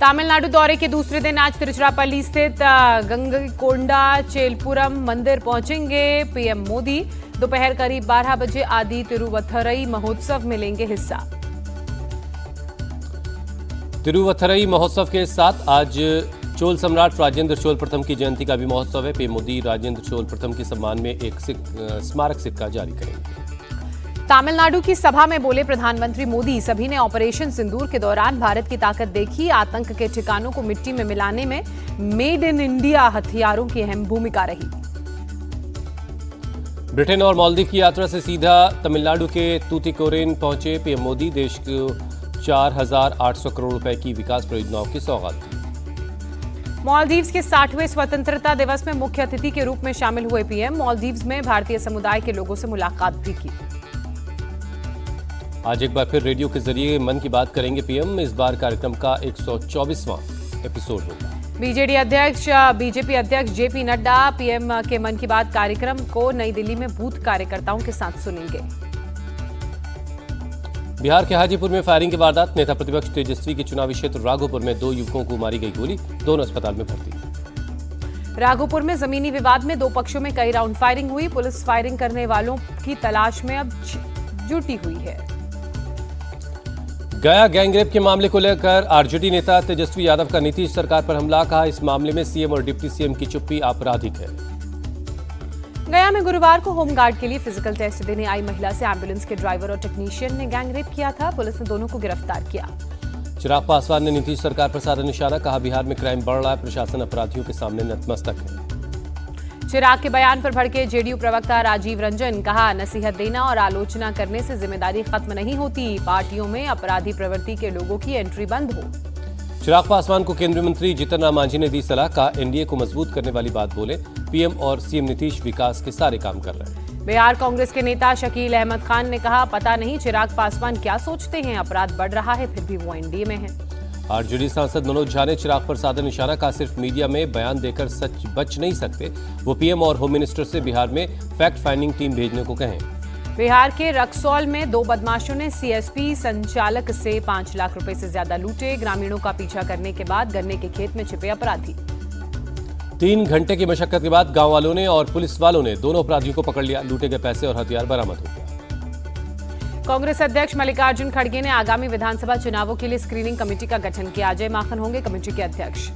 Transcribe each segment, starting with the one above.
तमिलनाडु दौरे के दूसरे दिन आज तिरुचिरापल्ली स्थित गंगईकोंडा चेलपुरम मंदिर पहुंचेंगे पीएम मोदी। दोपहर करीब 12 बजे आदि तिरुवथरई महोत्सव में लेंगे हिस्सा। तिरुवथरई महोत्सव के साथ आज चोल सम्राट राजेंद्र चोल प्रथम की जयंती का भी महोत्सव है। पीएम मोदी राजेंद्र चोल प्रथम के सम्मान में एक स्मारक सिक्का जारी करेंगे। तमिलनाडु की सभा में बोले प्रधानमंत्री मोदी, सभी ने ऑपरेशन सिंदूर के दौरान भारत की ताकत देखी। आतंक के ठिकानों को मिट्टी में मिलाने में मेड इन इंडिया हथियारों की अहम भूमिका रही। ब्रिटेन और मालदीव की यात्रा से सीधा तमिलनाडु के तूतीकोरिन पहुंचे पीएम मोदी। देश को 4,800 करोड़ रुपए की विकास परियोजनाओं की सौगात दी। मालदीव्स के 60वें स्वतंत्रता दिवस में मुख्य अतिथि के रूप में शामिल हुए पीएम। मालदीव्स में भारतीय समुदाय के लोगों से मुलाकात भी की। आज एक बार फिर रेडियो के जरिए मन की बात करेंगे पीएम। इस बार कार्यक्रम का 124वां एपिसोड होगा। बीजेपी अध्यक्ष जेपी नड्डा पीएम के मन की बात कार्यक्रम को नई दिल्ली में बूथ कार्यकर्ताओं के साथ सुनेंगे। बिहार के हाजीपुर में फायरिंग की वारदात। नेता प्रतिपक्ष तेजस्वी के चुनावी क्षेत्र राघोपुर में 2 युवकों को मारी गई गोली, दोनों अस्पताल में भर्ती। राघोपुर में जमीनी विवाद में 2 पक्षों में कई राउंड फायरिंग हुई। पुलिस फायरिंग करने वालों की तलाश में अब जुटी हुई है। गया गैंगरेप के मामले को लेकर आरजेडी नेता तेजस्वी यादव का नीतीश सरकार पर हमला। कहा, इस मामले में सीएम और डिप्टी सीएम की चुप्पी आपराधिक है। गया में गुरुवार को होमगार्ड के लिए फिजिकल टेस्ट देने आई महिला से एम्बुलेंस के ड्राइवर और टेक्नीशियन ने गैंगरेप किया था। पुलिस ने दोनों को गिरफ्तार किया। चिराग पासवान ने नीतीश सरकार पर साधा निशाना। कहा, बिहार में क्राइम बढ़ रहा है, प्रशासन अपराधियों के सामने नतमस्तक है। चिराग के बयान पर भड़के जेडीयू प्रवक्ता राजीव रंजन। कहा, नसीहत देना और आलोचना करने से जिम्मेदारी खत्म नहीं होती। पार्टियों में अपराधी प्रवृत्ति के लोगों की एंट्री बंद हो। चिराग पासवान को केंद्रीय मंत्री जीतन राम मांझी ने दी सलाह। कहा, एनडीए को मजबूत करने वाली बात बोले। पीएम और सीएम नीतीश विकास के सारे काम कर रहे हैं। बिहार कांग्रेस के नेता शकील अहमद खान ने कहा, पता नहीं चिराग पासवान क्या सोचते हैं, अपराध बढ़ रहा है फिर भी वो एनडीए में है। आरजेडी सांसद मनोज झा ने चिराग पर साधा निशाना। कहा, सिर्फ मीडिया में बयान देकर सच बच नहीं सकते। वो पीएम और होम मिनिस्टर से बिहार में फैक्ट फाइंडिंग टीम भेजने को कहें। बिहार के रक्सौल में 2 बदमाशों ने सीएसपी संचालक से 5 लाख रुपए से ज्यादा लूटे। ग्रामीणों का पीछा करने के बाद गन्ने के खेत में छिपे अपराधी। 3 घंटे की मशक्कत के बाद गांव वालों ने और पुलिस वालों ने दोनों अपराधियों को पकड़ लिया। लूटे गए पैसे और हथियार बरामद हो गया। कांग्रेस अध्यक्ष मल्लिकार्जुन खड़गे ने आगामी विधानसभा चुनावों के लिए स्क्रीनिंग कमेटी का गठन किया। अजय माखन होंगे कमेटी के अध्यक्ष।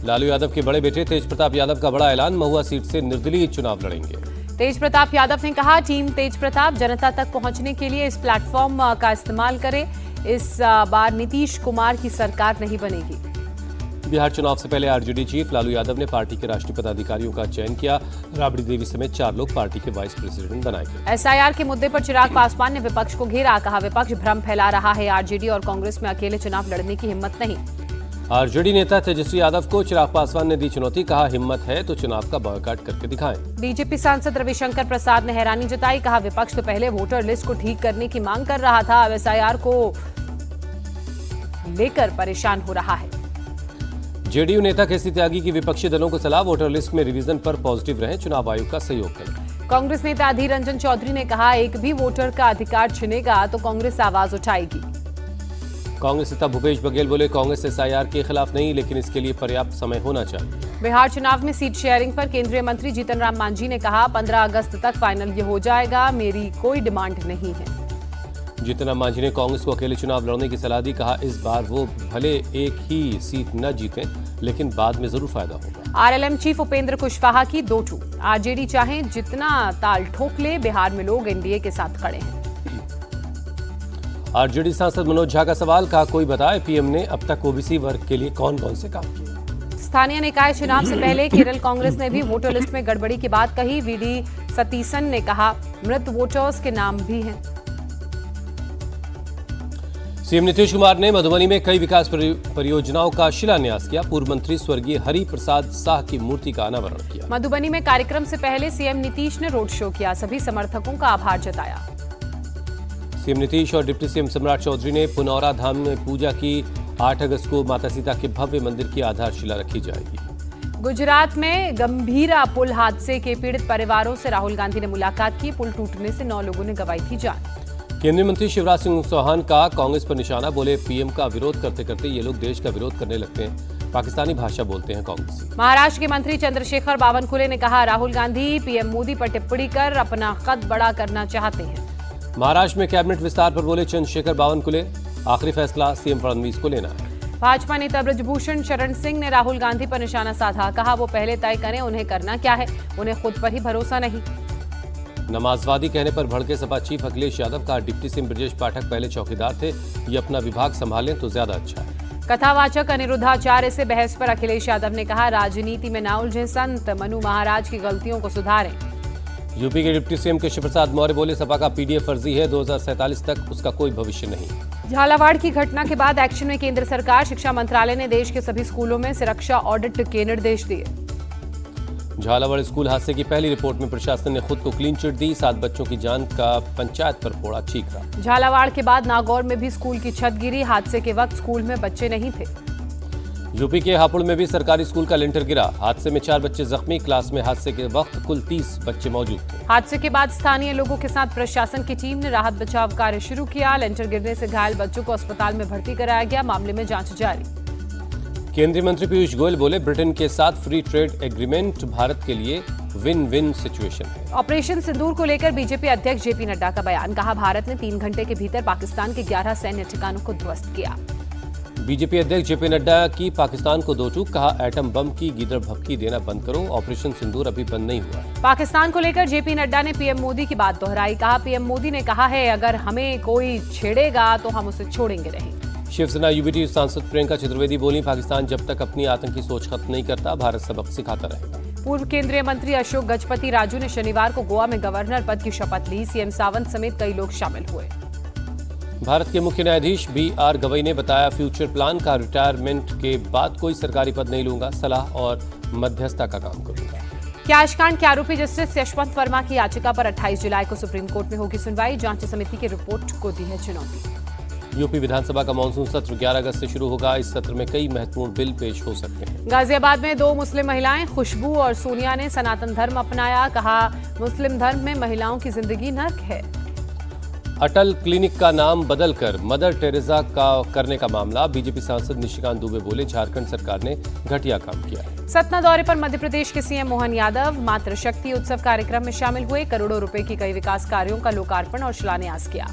लालू यादव के बड़े बेटे तेज प्रताप यादव का बड़ा ऐलान। महुआ सीट से निर्दलीय चुनाव लड़ेंगे। तेज प्रताप यादव ने कहा, टीम तेज प्रताप जनता तक पहुंचने के लिए इस प्लेटफॉर्म का इस्तेमाल करे। इस बार नीतीश कुमार की सरकार नहीं बनेगी। बिहार चुनाव से पहले आरजेडी चीफ लालू यादव ने पार्टी के राष्ट्रीय पदाधिकारियों का चयन किया। राबड़ी देवी समेत 4 लोग पार्टी के वाइस प्रेसिडेंट बनाए गए। एसआईआर के मुद्दे पर चिराग पासवान ने विपक्ष को घेरा। कहा, विपक्ष भ्रम फैला रहा है। आरजेडी और कांग्रेस में अकेले चुनाव लड़ने की हिम्मत नहीं। आरजेडी नेता तेजस्वी यादव को चिराग पासवान ने दी चुनौती। कहा, हिम्मत है तो चुनाव का बॉयकॉट करके दिखाएं। बीजेपी सांसद रविशंकर प्रसाद ने हैरानी जताई। कहा, विपक्ष तो पहले वोटर लिस्ट को ठीक करने की मांग कर रहा था, अब एसआईआर को लेकर परेशान हो रहा है। जेडीयू नेता केसी त्यागी की विपक्षी दलों को सलाह। वोटर लिस्ट में रिवीजन पर पॉजिटिव रहें, चुनाव आयोग का सहयोग करें। कांग्रेस नेता अधीर रंजन चौधरी ने कहा, एक भी वोटर का अधिकार छिनेगा तो कांग्रेस आवाज उठाएगी। कांग्रेस नेता भूपेश बघेल बोले, कांग्रेस एसआईआर के खिलाफ नहीं, लेकिन इसके लिए पर्याप्त समय होना चाहिए। बिहार चुनाव में सीट शेयरिंग पर केंद्रीय मंत्री जीतन राम मांझी ने कहा, 15 अगस्त तक फाइनल ये हो जाएगा, मेरी कोई डिमांड नहीं है। जीतन राम मांझी ने कांग्रेस को अकेले चुनाव लड़ने की सलाह दी। कहा, इस बार वो भले एक ही सीट न जीतें, लेकिन बाद में जरूर फायदा होगा। आरएलएम चीफ उपेंद्र कुशवाहा की 2 टूक। आरजेडी चाहे जितना ताल ठोक ले, बिहार में लोग एनडीए के साथ खड़े हैं। आरजेडी सांसद मनोज झा का सवाल। कहा, कोई बताए पीएम ने अब तक ओबीसी वर्ग के लिए कौन कौन से काम किए। स्थानीय निकाय चुनाव से पहले केरल कांग्रेस ने भी वोटर लिस्ट में गड़बड़ी की बात कही। वीडी सतीसन ने कहा, मृत वोटर्स के नाम भी हैं। सीएम नीतीश कुमार ने मधुबनी में कई विकास परियोजनाओं का शिलान्यास किया। पूर्व मंत्री स्वर्गीय हरि प्रसाद शाह की मूर्ति का अनावरण किया। मधुबनी में कार्यक्रम से पहले सीएम नीतीश ने रोड शो किया। सभी समर्थकों का आभार जताया। सीएम नीतीश और डिप्टी सीएम सम्राट चौधरी ने पुनौरा धाम में पूजा की। 8 अगस्त को माता सीता के भव्य मंदिर की आधारशिला रखी जाएगी। गुजरात में गंभीरा पुल हादसे के पीड़ित परिवारों से राहुल गांधी ने मुलाकात की। पुल टूटने से 9 लोगों ने गंवाई थी जान। केंद्रीय मंत्री शिवराज सिंह चौहान का कांग्रेस पर निशाना, बोले पीएम का विरोध करते करते ये लोग देश का विरोध करने लगते हैं, पाकिस्तानी भाषा बोलते हैं कांग्रेसी। महाराष्ट्र के मंत्री चंद्रशेखर बावनकुले ने कहा, राहुल गांधी पीएम मोदी पर टिप्पणी कर अपना कद बड़ा करना चाहते हैं। महाराष्ट्र में कैबिनेट विस्तार पर बोले चंद्रशेखर बावनकुले, आखिरी फैसला सीएम फडणवीस को लेना है। भाजपा नेता ब्रजभूषण शरण सिंह ने राहुल गांधी पर निशाना साधा, कहा वो पहले तय करें उन्हें करना क्या है, उन्हें खुद पर ही भरोसा नहीं। नमाजवादी कहने पर भड़के सपा चीफ अखिलेश यादव का, डिप्टी सीएम ब्रजेश पाठक पहले चौकीदार थे, ये अपना विभाग संभालें तो ज्यादा अच्छा है। कथावाचक अनिरुद्धाचार्य से बहस पर अखिलेश यादव ने कहा, राजनीति में ना उलझे संत, मनु महाराज की गलतियों को सुधारें। यूपी के डिप्टी सीएम केशव प्रसाद मौर्य बोले सपा का पीडीएफ फर्जी है, 2047 तक उसका कोई भविष्य नहीं। झालावाड़ की घटना के बाद एक्शन में केंद्र सरकार, शिक्षा मंत्रालय ने देश के सभी स्कूलों में सुरक्षा ऑडिट के निर्देश दिए। झालावाड़ स्कूल हादसे की पहली रिपोर्ट में प्रशासन ने खुद को क्लीन चिट दी, 7 बच्चों की जान का पंचायत पर फोड़ा चीखरा। झालावाड़ के बाद नागौर में भी स्कूल की छत गिरी, हादसे के वक्त स्कूल में बच्चे नहीं थे। यूपी के हापुड़ में भी सरकारी स्कूल का लिंटर गिरा, हादसे में 4 बच्चे जख्मी, क्लास में हादसे के वक्त कुल 30 बच्चे मौजूद थे। हादसे के बाद स्थानीय लोगों के साथ प्रशासन की टीम ने राहत बचाव कार्य शुरू किया। लिंटर गिरने से घायल बच्चों को अस्पताल में भर्ती कराया गया, मामले में जांच जारी। केंद्रीय मंत्री पीयूष गोयल बोले ब्रिटेन के साथ फ्री ट्रेड एग्रीमेंट भारत के लिए विन विन सिचुएशन है। ऑपरेशन सिंदूर को लेकर बीजेपी अध्यक्ष जेपी नड्डा का बयान, कहा भारत ने 3 घंटे के भीतर पाकिस्तान के 11 सैन्य ठिकानों को ध्वस्त किया। बीजेपी अध्यक्ष जेपी नड्डा की पाकिस्तान को दो टूक, कहा एटम बम की गीदड़ भभकी देना बंद करो, ऑपरेशन सिंदूर अभी बंद नहीं हुआ। पाकिस्तान को लेकर जेपी नड्डा ने पीएम मोदी की बात दोहराई, कहा पीएम मोदी ने कहा है अगर हमें कोई छेड़ेगा तो हम उसे छोड़ेंगे नहीं। शिवसेना यूबीटी सांसद प्रियंका चतुर्वेदी बोली, पाकिस्तान जब तक अपनी आतंकी सोच खत्म नहीं करता, भारत सबक सिखाता रहेगा। पूर्व केंद्रीय मंत्री अशोक गजपति राजू ने शनिवार को गोवा में गवर्नर पद की शपथ ली, सीएम सावंत समेत कई लोग शामिल हुए। भारत के मुख्य न्यायाधीश BR गवई ने बताया, फ्यूचर प्लान का रिटायरमेंट के बाद कोई सरकारी पद नहीं लूंगा, सलाह और मध्यस्थता का काम करूंगा। कैश कांड के आरोपी जस्टिस यशवंत वर्मा की याचिका पर 28 जुलाई को सुप्रीम कोर्ट में होगी सुनवाई, जांच समिति की रिपोर्ट को दी है चुनौती। यूपी विधानसभा का मानसून सत्र 11 अगस्त से शुरू होगा, इस सत्र में कई महत्वपूर्ण बिल पेश हो सकते हैं। गाजियाबाद में 2 मुस्लिम महिलाएं खुशबू और सोनिया ने सनातन धर्म अपनाया, कहा मुस्लिम धर्म में महिलाओं की जिंदगी नर्क है। अटल क्लिनिक का नाम बदलकर मदर टेरेसा का करने का मामला, बीजेपी सांसद निशिकांत दुबे बोले झारखंड सरकार ने घटिया काम किया है। सतना दौरे पर मध्य प्रदेश के सीएम मोहन यादव मातृशक्ति उत्सव कार्यक्रम में शामिल हुए, करोड़ों रुपए की कई विकास कार्यों का लोकार्पण और शिलान्यास किया।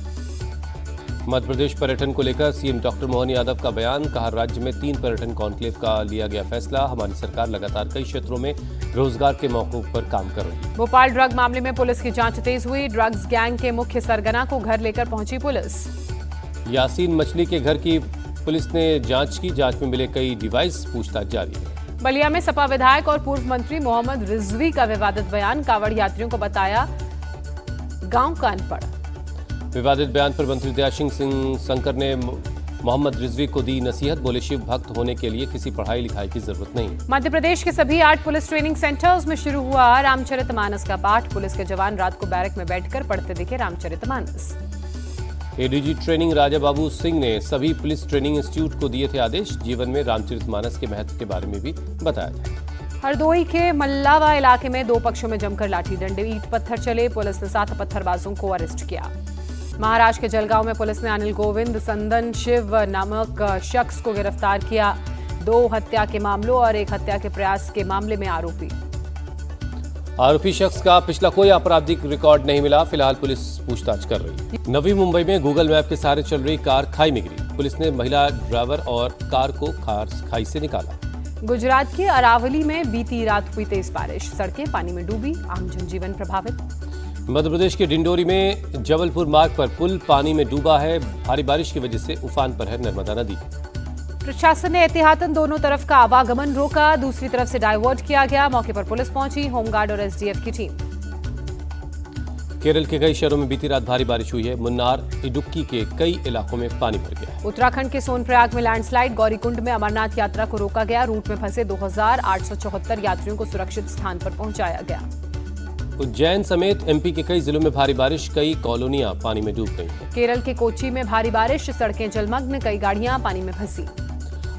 मध्य प्रदेश पर्यटन को लेकर सीएम डॉक्टर मोहन यादव का बयान, कहा राज्य में 3 पर्यटन कॉन्क्लेव का लिया गया फैसला, हमारी सरकार लगातार कई क्षेत्रों में रोजगार के मौकों पर काम कर रही है। भोपाल ड्रग मामले में पुलिस की जांच तेज हुई, ड्रग्स गैंग के मुख्य सरगना को घर लेकर पहुंची पुलिस। यासीन मछली के घर की पुलिस ने जांच की, जांच में मिले कई डिवाइस, पूछताछ जारी है। बलिया में सपा विधायक और पूर्व मंत्री मोहम्मद रिजवी का विवादित बयान, कांवड़ यात्रियों को बताया गांव का अनपढ़। विवादित बयान पर मंत्री दयाशिंग सिंह शंकर ने मोहम्मद रिजवी को दी नसीहत, बोले शिव भक्त होने के लिए किसी पढ़ाई लिखाई की जरूरत नहीं। मध्य प्रदेश के सभी 8 पुलिस ट्रेनिंग सेंटर्स में शुरू हुआ रामचरितमानस का पाठ, पुलिस के जवान रात को बैरक में बैठकर पढ़ते दिखे रामचरितमानस। एडीजी ट्रेनिंग राजा बाबू सिंह ने सभी पुलिस ट्रेनिंग इंस्टीट्यूट को दिए थे आदेश, जीवन में रामचरितमानस के महत्व के बारे में भी बताया जाए। हरदोई के मल्लावा इलाके में 2 पक्षों में जमकर लाठी डंडे, ईंट पत्थर चले, पुलिस ने 7 पत्थरबाजों को अरेस्ट किया। महाराष्ट्र के जलगांव में पुलिस ने अनिल गोविंद संदन शिव नामक शख्स को गिरफ्तार किया, 2 हत्या के मामलों और 1 हत्या के प्रयास के मामले में आरोपी शख्स का पिछला कोई आपराधिक रिकॉर्ड नहीं मिला, फिलहाल पुलिस पूछताछ कर रही है। नवी मुंबई में गूगल मैप के सहारे चल रही कार खाई में गिरी, पुलिस ने महिला ड्राइवर और कार को खाई से निकाला। गुजरात के अरावली में बीती रात हुई तेज बारिश, सड़कें पानी में डूबी, आम जनजीवन प्रभावित। मध्य प्रदेश के डिंडोरी में जबलपुर मार्ग पर पुल पानी में डूबा है, भारी बारिश की वजह से उफान पर है नर्मदा नदी। प्रशासन ने एहतियातन दोनों तरफ का आवागमन रोका, दूसरी तरफ से डाइवर्ट किया गया, मौके पर पुलिस पहुंची, होमगार्ड और एसडीएफ की टीम। केरल के कई शहरों में बीती रात भारी बारिश हुई है, मुन्नार इडुक्की के कई इलाकों में पानी भर गया है। उत्तराखंड के सोनप्रयाग में लैंडस्लाइड, गौरीकुंड में अमरनाथ यात्रा को रोका गया, रूट में फंसे 2874 यात्रियों को सुरक्षित स्थान पर पहुंचाया गया। उज्जैन समेत एमपी के कई जिलों में भारी बारिश, कई कॉलोनियां पानी में डूब गई हैं। केरल के कोच्चि में भारी बारिश, सड़कें जलमग्न, कई गाड़ियां पानी में फंसी।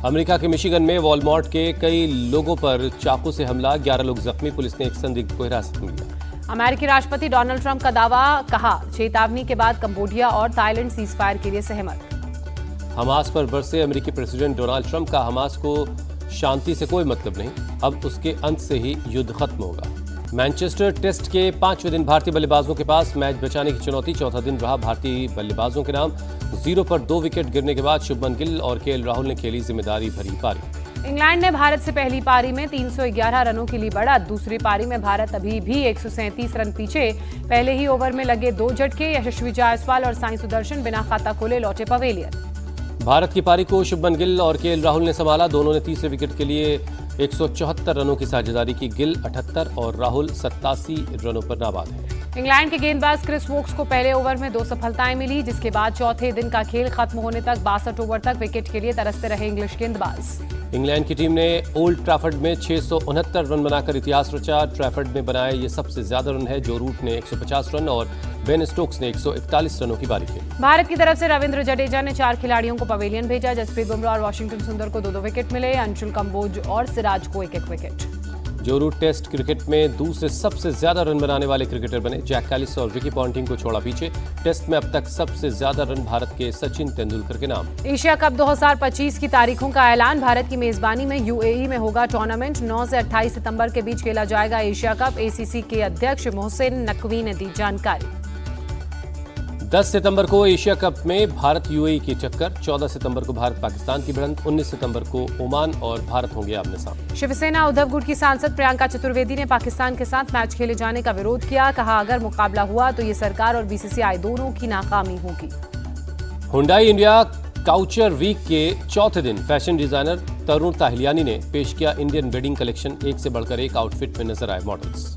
अमेरिका के मिशिगन में वॉलमार्ट के कई लोगों पर चाकू से हमला, 11 लोग जख्मी, पुलिस ने एक संदिग्ध को हिरासत में लिया। अमेरिकी राष्ट्रपति डोनाल्ड ट्रंप का दावा, कहा चेतावनी के बाद कंबोडिया और थाईलैंड सीजफायर के लिए सहमत। हमास पर बरसे अमेरिकी प्रेसिडेंट डोनाल्ड ट्रंप का, हमास को शांति से कोई मतलब नहीं, अब उसके अंत से ही युद्ध खत्म होगा। मैनचेस्टर टेस्ट के 5वें दिन भारतीय बल्लेबाजों के पास मैच बचाने की चुनौती, चौथा दिन रहा भारतीय बल्लेबाजों के नाम। 0 पर 2 विकेट गिरने के बाद शुभमन गिल और केएल राहुल ने खेली जिम्मेदारी भरी पारी। इंग्लैंड ने भारत से पहली पारी में 311 रनों की ली बढ़त। दूसरी पारी में भारत अभी भी 137 रन पीछे। पहले ही ओवर में लगे 2 झटके, यशस्वी जायसवाल और साई सुदर्शन बिना खाता खोले लौटे पवेलियन। भारत की पारी को शुभमन गिल और केएल राहुल ने संभाला। दोनों ने तीसरे विकेट के लिए 174 रनों की साझेदारी की। गिल 78 और राहुल 87 रनों पर नाबाद है। इंग्लैंड के गेंदबाज क्रिस वोक्स को पहले ओवर में 2 सफलताएं मिली, जिसके बाद चौथे दिन का खेल खत्म होने तक 62 ओवर तक विकेट के लिए तरसते रहे इंग्लिश गेंदबाज। इंग्लैंड की टीम ने ओल्ड ट्रैफर्ड में 669 रन बनाकर इतिहास रचा। ट्रैफर्ड में बनाए ये सबसे ज्यादा रन है। जो रूट ने 150 रन और बेन स्टोक्स ने 141 रनों की पारी खेली। भारत की तरफ से रविंद्र जडेजा ने 4 खिलाड़ियों को पवेलियन भेजा। जसप्रीत बुमराह और वाशिंगटन सुंदर को 2-2 विकेट मिले। अंशुल कंबोज और सिराज को 1-1 विकेट। जो रूट टेस्ट क्रिकेट में दूसरे सबसे ज्यादा रन बनाने वाले क्रिकेटर बने। जैक कैलिस और रिकी पॉन्टिंग को छोड़ा पीछे। टेस्ट में अब तक सबसे ज्यादा रन भारत के सचिन तेंदुलकर के नाम। एशिया कप 2025 की तारीखों का ऐलान। भारत की मेजबानी में यूएई में होगा टूर्नामेंट। 9 से 28 सितंबर के बीच खेला जाएगा एशिया कप। एसीसी के अध्यक्ष मोहसिन नकवी ने दी जानकारी। 10 सितंबर को एशिया कप में भारत यूएई की टक्कर। 14 सितंबर को भारत पाकिस्तान की भिड़ंत। 19 सितंबर को ओमान और भारत होंगे आमने सामने। शिवसेना उद्धव गुट की सांसद प्रियंका चतुर्वेदी ने पाकिस्तान के साथ मैच खेले जाने का विरोध किया। कहा, अगर मुकाबला हुआ तो ये सरकार और बीसीसीआई दोनों की नाकामी होगी। हुंडई इंडिया काउचर वीक के चौथे दिन फैशन डिजाइनर तरुण ताहिलियानी ने पेश किया इंडियन वेडिंग कलेक्शन। एक से बढ़कर एक आउटफिट में नजर आए मॉडल्स।